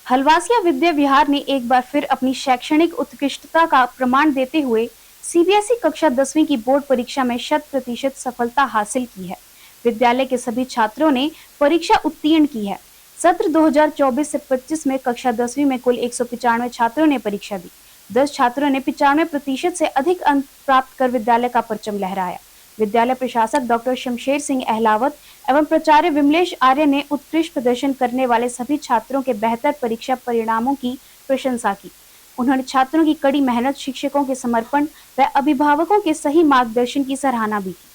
हलवासिया विद्या विहार ने एक बार फिर अपनी शैक्षणिक उत्कृष्टता का प्रमाण देते हुए सीबीएसई कक्षा 10वीं की बोर्ड परीक्षा में 100% सफलता हासिल की है। विद्यालय के सभी छात्रों ने परीक्षा उत्तीर्ण की है। सत्र 2024 से 25 में कक्षा 10वीं में कुल 195 छात्रों ने परीक्षा दी। 10 छात्रों ने 95% से अधिक अंक प्राप्त कर विद्यालय का परचम लहराया। विद्यालय प्रशासक डॉक्टर शमशेर सिंह अहलावत एवं प्राचार्य विमलेश आर्य ने उत्कृष्ट प्रदर्शन करने वाले सभी छात्रों के बेहतर परीक्षा परिणामों की प्रशंसा की। उन्होंने छात्रों की कड़ी मेहनत, शिक्षकों के समर्पण व अभिभावकों के सही मार्गदर्शन की सराहना भी की।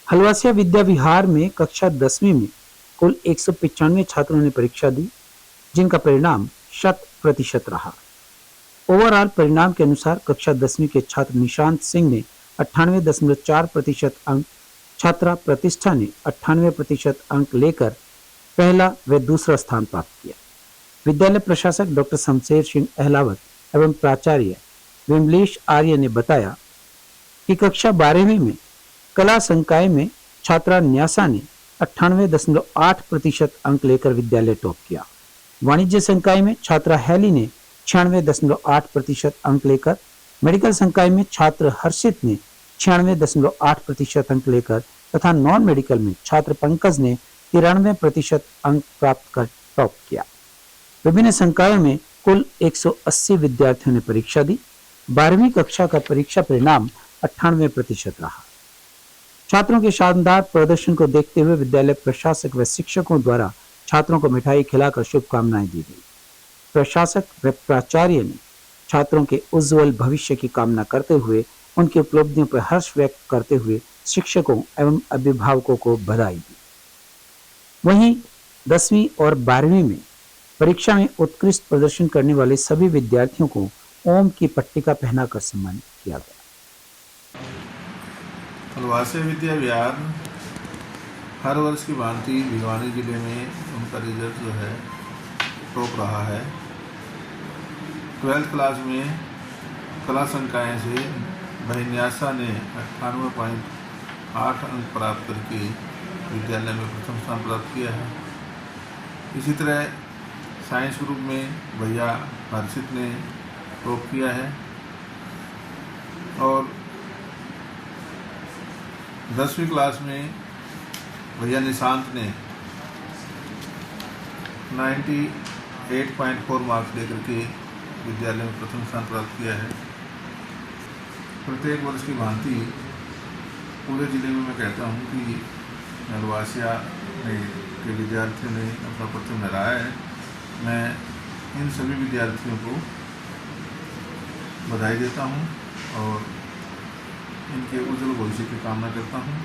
हलवासिया विद्या विहार में कक्षा 10वीं में कुल 195 छात्रों ने परीक्षा दी, जिनका परिणाम 100% रहा। ओवरऑल परिणाम के अनुसार कक्षा 10वीं के छात्र निशांत सिंह ने 98.4% अंक, छात्रा प्रतिष्ठा ने 98% अंक लेकर पहला व दूसरा स्थान प्राप्त किया। विद्यालय प्रशासक डॉक्टर शमशेर सिंह अहलावत एवं प्राचार्य विमलेश आर्य ने बताया कि कक्षा 12वीं में कला संकाय में छात्रा न्यासा ने 98.8% अंक लेकर विद्यालय टॉप किया। वाणिज्य संकाय में छात्रा हैली ने 96.8% अंक लेकर, मेडिकल संकाय में छात्र हर्षित ने 96.8% अंक लेकर तथा नॉन मेडिकल में छात्र पंकज ने 93% अंक प्राप्त कर टॉप किया। विभिन्न संकायों में कुल 180 विद्यार्थियों ने परीक्षा दी। 12वीं कक्षा का परीक्षा परिणाम 98% रहा। छात्रों के शानदार प्रदर्शन को देखते हुए विद्यालय प्रशासक व शिक्षकों द्वारा छात्रों को मिठाई खिलाकर शुभकामनाएं दी गई। प्रशासक व प्राचार्य ने छात्रों के उज्जवल भविष्य की कामना करते हुए उनकी उपलब्धियों पर हर्ष व्यक्त करते हुए शिक्षकों एवं अभिभावकों को बधाई दी। वहीं 10वीं और 12वीं में परीक्षा में उत्कृष्ट प्रदर्शन करने वाले सभी विद्यार्थियों को ओम की पट्टिका पहनाकर सम्मानित किया गया। हलवासिया विद्या विहार हर वर्ष की भांति भिवानी जिले में उनका रिजल्ट जो है टॉप रहा है। 12th क्लास में कला संकाय से भाई न्यासा ने 98.8 अंक प्राप्त करके विद्यालय में प्रथम स्थान प्राप्त किया है। इसी तरह साइंस ग्रुप में भैया हर्षित ने टॉप किया है और 10वीं क्लास में भैया निशांत ने 98.4 मार्क्स लेकर के विद्यालय में प्रथम स्थान प्राप्त किया है। प्रत्येक वर्ष की भांति पूरे जिले में मैं कहता हूँ कि हलवासिया के विद्यार्थियों ने अपना परचम लहराया है। मैं इन सभी विद्यार्थियों को बधाई देता हूँ और इनके उज्जवल भविष्य की कामना करता हूँ।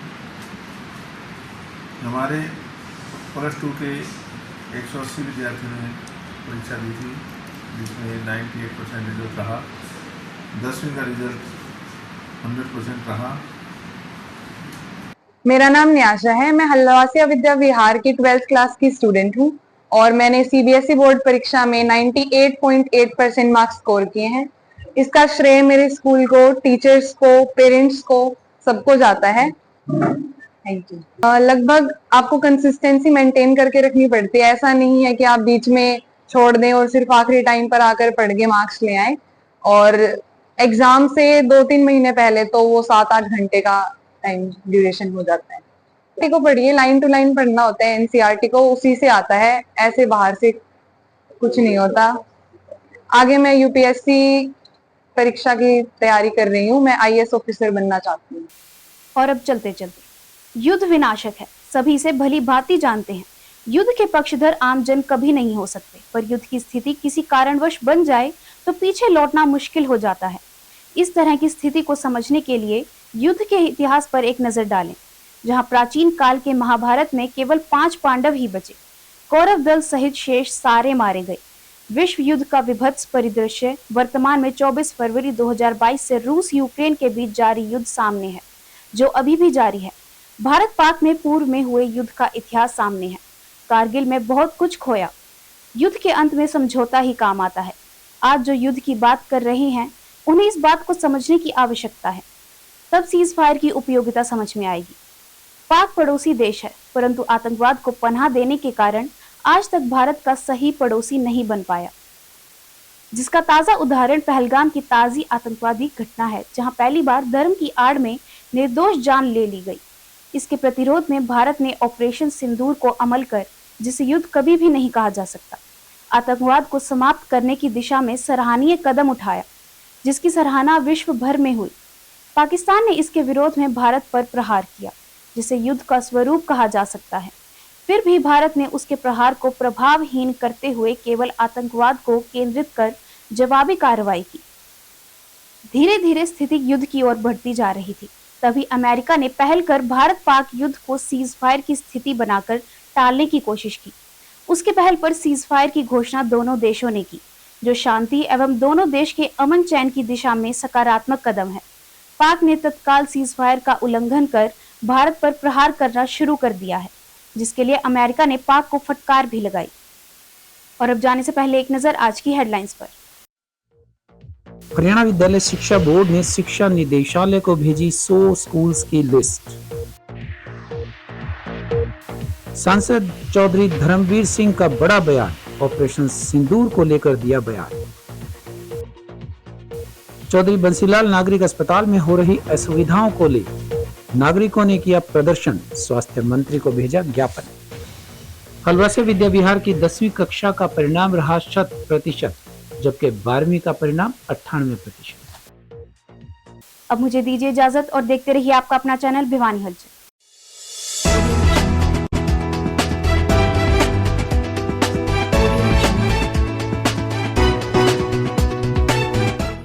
हमारे +2 के 180 विद्यार्थियों ने परीक्षा दी थी, जिसमें 98% रिजल्ट रहा। 10वीं का रिजल्ट 100% रहा। मेरा नाम न्याशा है। मैं हलवासिया विद्या विहार की 12th क्लास की स्टूडेंट हूँ और मैंने सीबीएसई बोर्ड परीक्षा में 98.8% मार्क्स स्कोर किए हैं। इसका श्रेय मेरे स्कूल को, टीचर्स को, पेरेंट्स को, सबको जाता है। Thank you. लगभग आपको कंसिस्टेंसी मेंटेन करके रखनी पड़ती है। ऐसा नहीं है कि आप बीच में छोड़ दें और सिर्फ आखिरी टाइम पर आकर पढ़ के मार्क्स ले आए। और एग्जाम से 2-3 महीने पहले तो वो 7-8 घंटे का टाइम ड्यूरेशन हो जाता है। को पढ़िए, लाइन टू लाइन पढ़ना होता है एनसीईआरटी को, उसी से आता है, ऐसे बाहर से कुछ नहीं होता। आगे मैं यूपीएससी परीक्षा की तैयारी कर रही हूँ। मैं आईएएस ऑफिसर बनना चाहती हूँ। और अब चलते चलते, युद्ध विनाशक है, सभी से भली भांति जानते हैं। युद्ध के पक्षधर आम जन कभी नहीं हो सकते, पर युद्ध की स्थिति किसी कारणवश बन जाए तो पीछे लौटना मुश्किल हो जाता है। इस तरह की स्थिति को समझने के लिए युद्ध के इतिहास पर एक नजर डालें, जहां प्राचीन काल के महाभारत में केवल 5 पांडव ही बचे। कौरव दल सहित शेष सारे मारे गए। विश्व युद्ध का विभत्स परिदृश्य वर्तमान में 24 फरवरी 2022 से रूस यूक्रेन के बीच जारी युद्ध सामने है, जो अभी भी जारी है। भारत पाक में पूर्व में हुए युद्ध का इतिहास सामने है। कारगिल में बहुत कुछ खोया। युद्ध के अंत में समझौता ही काम आता है। आज जो युद्ध की बात कर रहे हैं, उन्हें इस बात को समझने की आवश्यकता है, तब सीज फायर की उपयोगिता समझ में आएगी। पाक पड़ोसी देश है, परंतु आतंकवाद को पनाह देने के कारण आज तक भारत का सही पड़ोसी नहीं बन पाया, जिसका ताजा उदाहरण पहलगाम की ताजी आतंकवादी घटना है, जहां पहली बार धर्म की आड़ में निर्दोष जान ले ली गई। इसके प्रतिरोध में भारत ने ऑपरेशन सिंदूर को अमल कर, जिसे युद्ध कभी भी नहीं कहा जा सकता, आतंकवाद को समाप्त करने की दिशा में सराहनीय कदम उठाया, जिसकी सराहना विश्व भर में हुई। पाकिस्तान ने इसके विरोध में भारत पर प्रहार किया, जिसे युद्ध का स्वरूप कहा जा सकता है। फिर भी भारत ने उसके प्रहार को प्रभावहीन करते हुए केवल आतंकवाद को केंद्रित कर जवाबी कार्रवाई की। धीरे धीरे स्थिति युद्ध की ओर बढ़ती जा रही थी। तभी अमेरिका ने पहल कर भारत पाक युद्ध को सीज फायर की स्थिति बनाकर टालने की कोशिश की। उसके पहल पर सीज फायर की घोषणा दोनों देशों ने की, जो शांति एवं दोनों देश के अमन चैन की दिशा में सकारात्मक कदम है। पाक ने तत्काल सीज फायर का उल्लंघन कर भारत पर प्रहार करना शुरू कर दिया है, जिसके लिए अमेरिका ने पाक को फटकार भी लगाई। और अब जाने से पहले एक नजर आज की हेडलाइंस पर। हरियाणा विद्यालय शिक्षा बोर्ड ने शिक्षा निदेशालय को भेजी 100 स्कूल्स की लिस्ट। सांसद चौधरी धर्मवीर सिंह का बड़ा बयान, ऑपरेशन सिंदूर को लेकर दिया बयान। चौधरी बंसीलाल नागरिक अस्पताल में हो रही असुविधाओं को ले नागरिकों ने किया प्रदर्शन, स्वास्थ्य मंत्री को भेजा ज्ञापन। हलवासिया विद्या विहार की 10वीं कक्षा का परिणाम रहा 100%, जबकि 12वीं का परिणाम 98%। अब मुझे दीजिए इजाजत और देखते रहिए आपका अपना चैनल भिवानी हलचल।